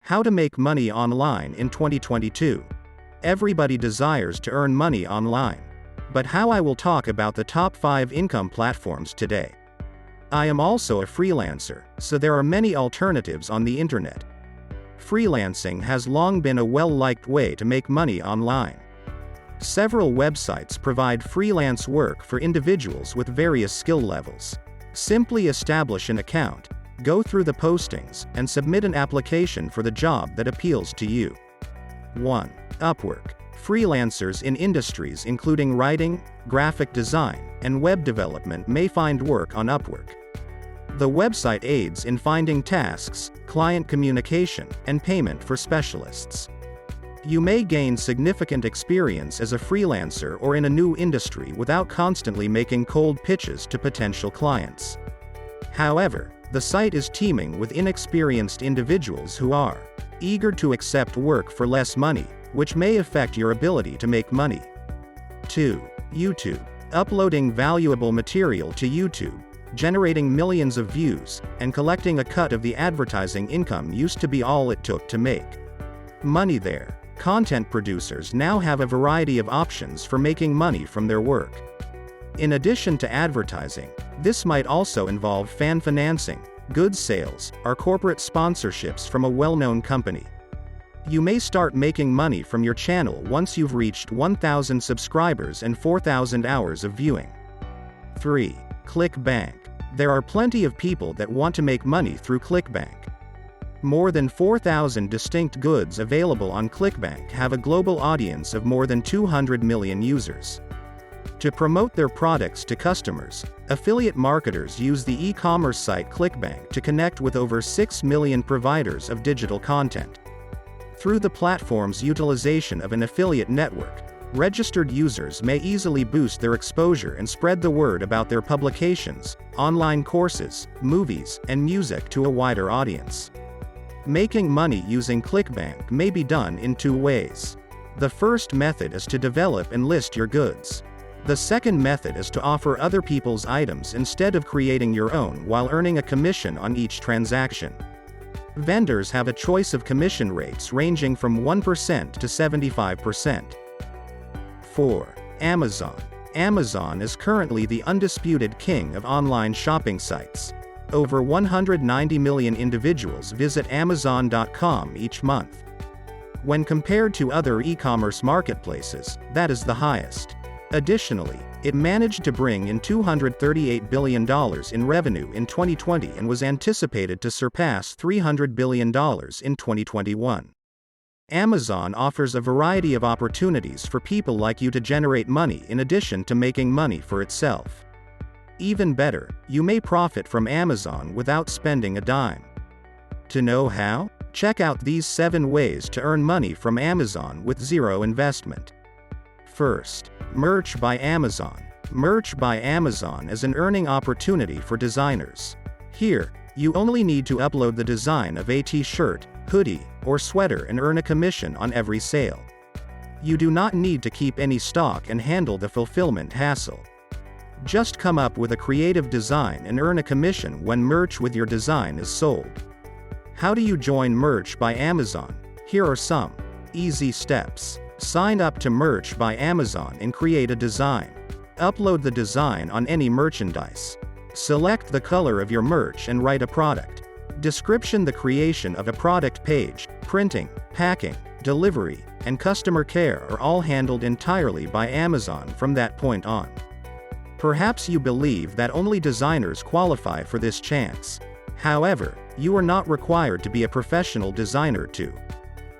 How to make money online in 2022. Everybody desires to earn money online. But how? I will talk about the top 5 income platforms today. I am also a freelancer, so there are many alternatives on the internet. Freelancing has long been a well-liked way to make money online. Several websites provide freelance work for individuals with various skill levels. Simply establish an account, go through the postings, and submit an application for the job that appeals to you. 1. Upwork. Freelancers in industries including writing, graphic design, and web development may find work on Upwork. The website aids in finding tasks, client communication, and payment for specialists. You may gain significant experience as a freelancer or in a new industry without constantly making cold pitches to potential clients. However, the site is teeming with inexperienced individuals who are eager to accept work for less money, which may affect your ability to make money. 2. YouTube. Uploading valuable material to YouTube, generating millions of views, and collecting a cut of the advertising income used to be all it took to make money there. Content producers now have a variety of options for making money from their work. In addition to advertising, this might also involve fan financing, goods sales, or corporate sponsorships from a well-known company. You may start making money from your channel once you've reached 1,000 subscribers and 4,000 hours of viewing. 3. ClickBank. There are plenty of people that want to make money through ClickBank. More than 4,000 distinct goods available on ClickBank have a global audience of more than 200 million users. To promote their products to customers, affiliate marketers use the e-commerce site ClickBank to connect with over 6 million providers of digital content. Through the platform's utilization of an affiliate network, registered users may easily boost their exposure and spread the word about their publications, online courses, movies, and music to a wider audience. Making money using ClickBank may be done in 2 ways. The first method is to develop and list your goods. The second method is to offer other people's items instead of creating your own while earning a commission on each transaction. Vendors have a choice of commission rates ranging from 1% to 75%. 4. Amazon. Amazon is currently the undisputed king of online shopping sites. Over 190 million individuals visit Amazon.com each month. When compared to other e-commerce marketplaces, that is the highest. Additionally, it managed to bring in $238 billion in revenue in 2020 and was anticipated to surpass $300 billion in 2021. Amazon offers a variety of opportunities for people like you to generate money in addition to making money for itself. Even better, you may profit from Amazon without spending a dime. To know how? Check out these 7 ways to earn money from Amazon with zero investment. First, Merch by Amazon. Merch by Amazon is an earning opportunity for designers. Here, you only need to upload the design of a t-shirt, hoodie, or sweater and earn a commission on every sale. You do not need to keep any stock and handle the fulfillment hassle. Just come up with a creative design and earn a commission when merch with your design is sold. How do you join Merch by Amazon? Here are some easy steps. Sign up to Merch by Amazon and create a design. Upload the design on any merchandise. Select the color of your merch and write a product description. The creation of a product page, printing, packing, delivery, and customer care are all handled entirely by Amazon from that point on. Perhaps you believe that only designers qualify for this chance. However, you are not required to be a professional designer to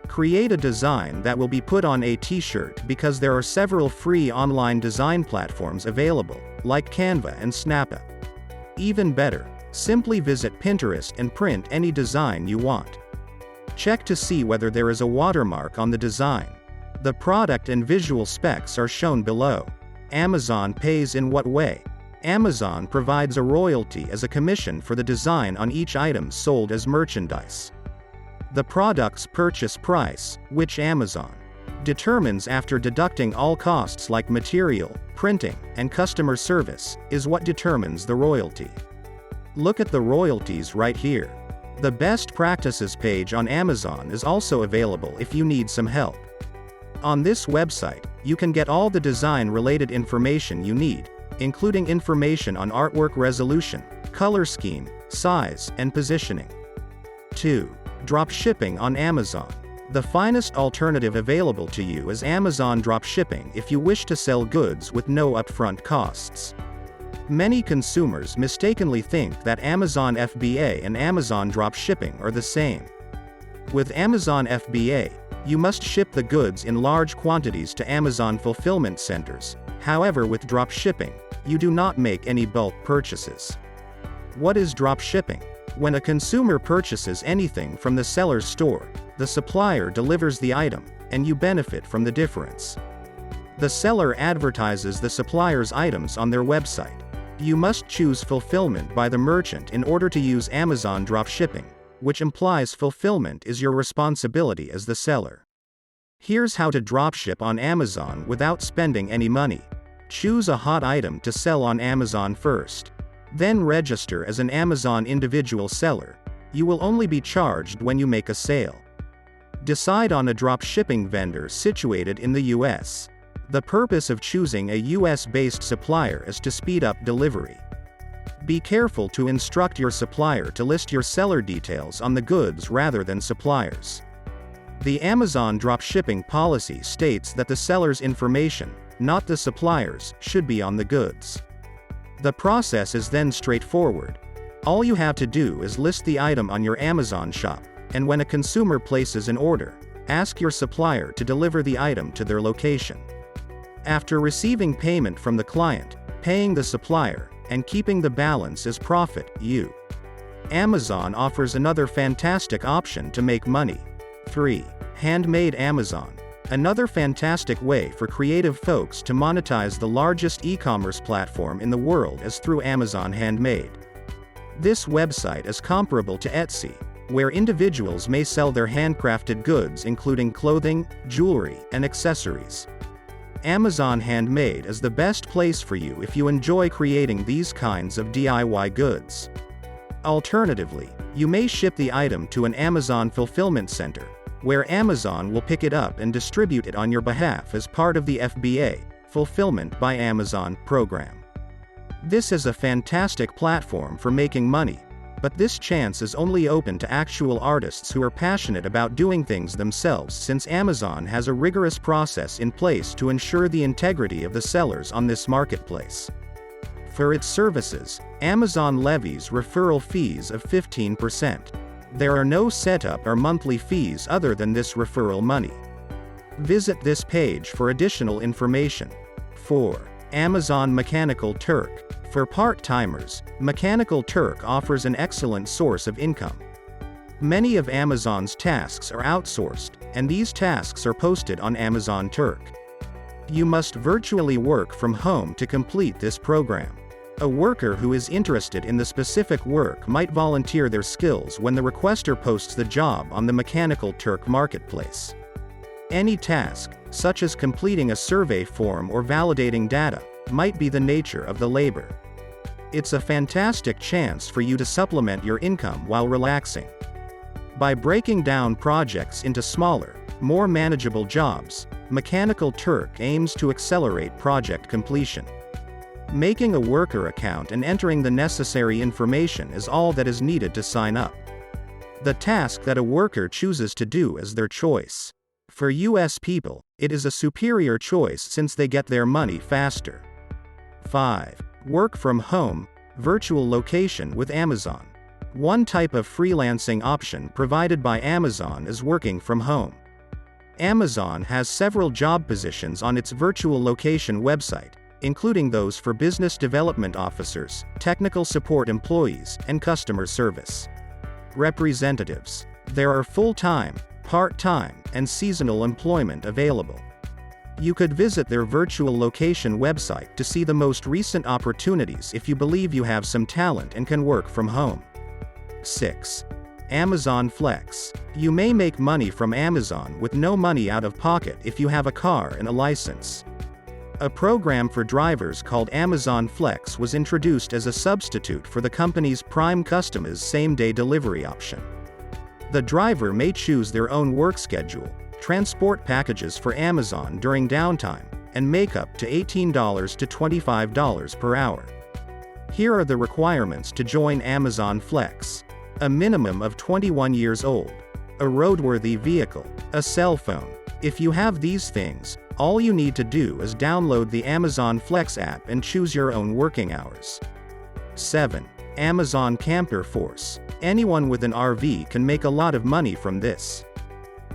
create a design that will be put on a t-shirt because there are several free online design platforms available, like Canva and Snappa. Even better, simply visit Pinterest and print any design you want. Check to see whether there is a watermark on the design. The product and visual specs are shown below. Amazon pays in what way? Amazon provides a royalty as a commission for the design on each item sold as merchandise. The product's purchase price, which Amazon determines after deducting all costs like material, printing, and customer service, is what determines the royalty. Look at the royalties right here. The best practices page on Amazon is also available if you need some help. On this website, you can get all the design-related information you need, including information on artwork resolution, color scheme, size, and positioning. 2. Dropshipping on Amazon. The finest alternative available to you is Amazon dropshipping if you wish to sell goods with no upfront costs. Many consumers mistakenly think that Amazon FBA and Amazon dropshipping are the same. With Amazon FBA, you must ship the goods in large quantities to Amazon fulfillment centers. However, with dropshipping, you do not make any bulk purchases. What is dropshipping? When a consumer purchases anything from the seller's store, the supplier delivers the item, and you benefit from the difference. The seller advertises the supplier's items on their website. You must choose fulfillment by the merchant in order to use Amazon dropshipping, which implies fulfillment is your responsibility as the seller. Here's how to dropship on Amazon without spending any money. Choose a hot item to sell on Amazon first. Then register as an Amazon individual seller. You will only be charged when you make a sale. Decide on a dropshipping vendor situated in the US. The purpose of choosing a US-based supplier is to speed up delivery. Be careful to instruct your supplier to list your seller details on the goods rather than suppliers. The Amazon dropshipping policy states that the seller's information, not the supplier's, should be on the goods. The process is then straightforward. All you have to do is list the item on your Amazon shop, and when a consumer places an order, ask your supplier to deliver the item to their location. After receiving payment from the client, paying the supplier, and keeping the balance as profit, Amazon offers another fantastic option to make money. 3. Handmade Amazon. Another fantastic way for creative folks to monetize the largest e-commerce platform in the world is through Amazon Handmade. This website is comparable to Etsy, where individuals may sell their handcrafted goods including clothing, jewelry, and accessories. Amazon Handmade is the best place for you if you enjoy creating these kinds of DIY goods. Alternatively, you may ship the item to an Amazon fulfillment center, where Amazon will pick it up and distribute it on your behalf as part of the FBA, Fulfillment by Amazon, program. This is a fantastic platform for making money, but this chance is only open to actual artists who are passionate about doing things themselves, since Amazon has a rigorous process in place to ensure the integrity of the sellers on this marketplace. For its services, Amazon levies referral fees of 15%. There are no setup or monthly fees other than this referral money. Visit this page for additional information. 4. Amazon Mechanical Turk. For part-timers, Mechanical Turk offers an excellent source of income. Many of Amazon's tasks are outsourced, and these tasks are posted on Amazon Turk. You must virtually work from home to complete this program. A worker who is interested in the specific work might volunteer their skills when the requester posts the job on the Mechanical Turk marketplace. Any task, such as completing a survey form or validating data, might be the nature of the labor. It's a fantastic chance for you to supplement your income while relaxing. By breaking down projects into smaller, more manageable jobs, Mechanical Turk aims to accelerate project completion. Making a worker account and entering the necessary information is all that is needed to sign up. The task that a worker chooses to do is their choice. For US people, it is a superior choice since they get their money faster. 5. Work from home, virtual location with Amazon. One type of freelancing option provided by Amazon is working from home. Amazon has several job positions on its virtual location website, including those for business development officers, technical support employees, and customer service representatives. There are full-time, part-time, and seasonal employment available. You could visit their virtual location website to see the most recent opportunities if you believe you have some talent and can work from home. 6. Amazon Flex. You may make money from Amazon with no money out of pocket if you have a car and a license. A program for drivers called Amazon Flex was introduced as a substitute for the company's Prime customers' same-day delivery option. The driver may choose their own work schedule, transport packages for Amazon during downtime, and make up to $18 to $25 per hour. Here are the requirements to join Amazon Flex. A minimum of 21 years old. A roadworthy vehicle. A cell phone. If you have these things, all you need to do is download the Amazon Flex app and choose your own working hours. 7. Amazon Camper Force. Anyone with an RV can make a lot of money from this.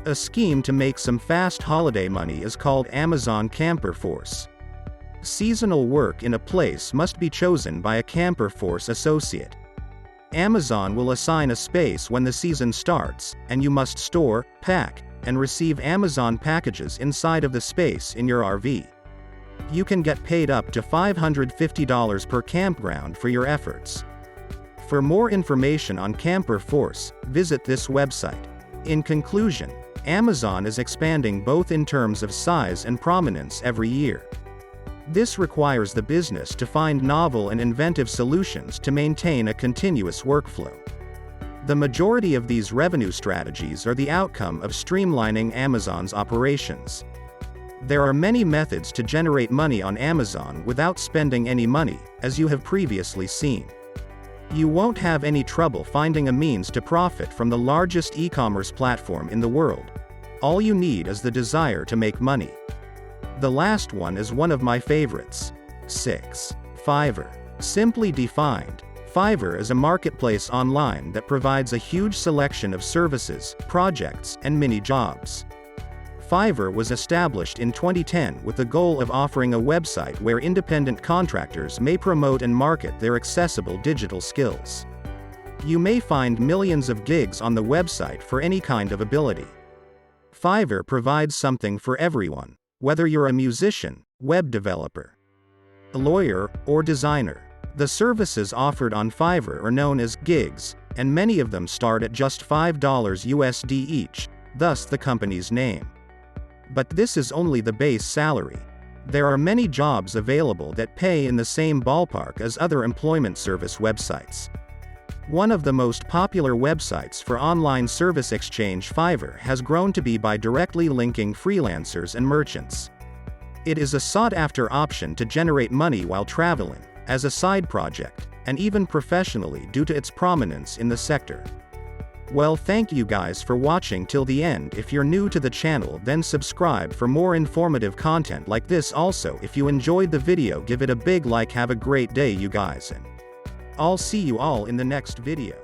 A scheme to make some fast holiday money is called Amazon Camper Force. Seasonal work in a place must be chosen by a Camper Force associate. Amazon will assign a space when the season starts, and you must store, pack, and receive Amazon packages inside of the space in your RV. You can get paid up to $550 per campground for your efforts. For more information on Camper Force, visit this website. In conclusion, Amazon is expanding both in terms of size and prominence every year. This requires the business to find novel and inventive solutions to maintain a continuous workflow. The majority of these revenue strategies are the outcome of streamlining Amazon's operations. There are many methods to generate money on Amazon without spending any money, as you have previously seen. You won't have any trouble finding a means to profit from the largest e-commerce platform in the world. All you need is the desire to make money. The last one is one of my favorites. 6. Fiverr. Simply defined, Fiverr is a marketplace online that provides a huge selection of services, projects, and mini-jobs. Fiverr was established in 2010 with the goal of offering a website where independent contractors may promote and market their accessible digital skills. You may find millions of gigs on the website for any kind of ability. Fiverr provides something for everyone, whether you're a musician, web developer, a lawyer, or designer. The services offered on Fiverr are known as gigs, and many of them start at just $5 USD each, thus the company's name. But this is only the base salary. There are many jobs available that pay in the same ballpark as other employment service websites. One of the most popular websites for online service exchange, Fiverr, has grown to be by directly linking freelancers and merchants. It is a sought-after option to generate money while traveling, as a side project, and even professionally due to its prominence in the sector. Well, thank you guys for watching till the end. If you're new to the channel, then subscribe for more informative content like this. Also, if you enjoyed the video, give it a big like. Have a great day, you guys, and I'll see you all in the next video.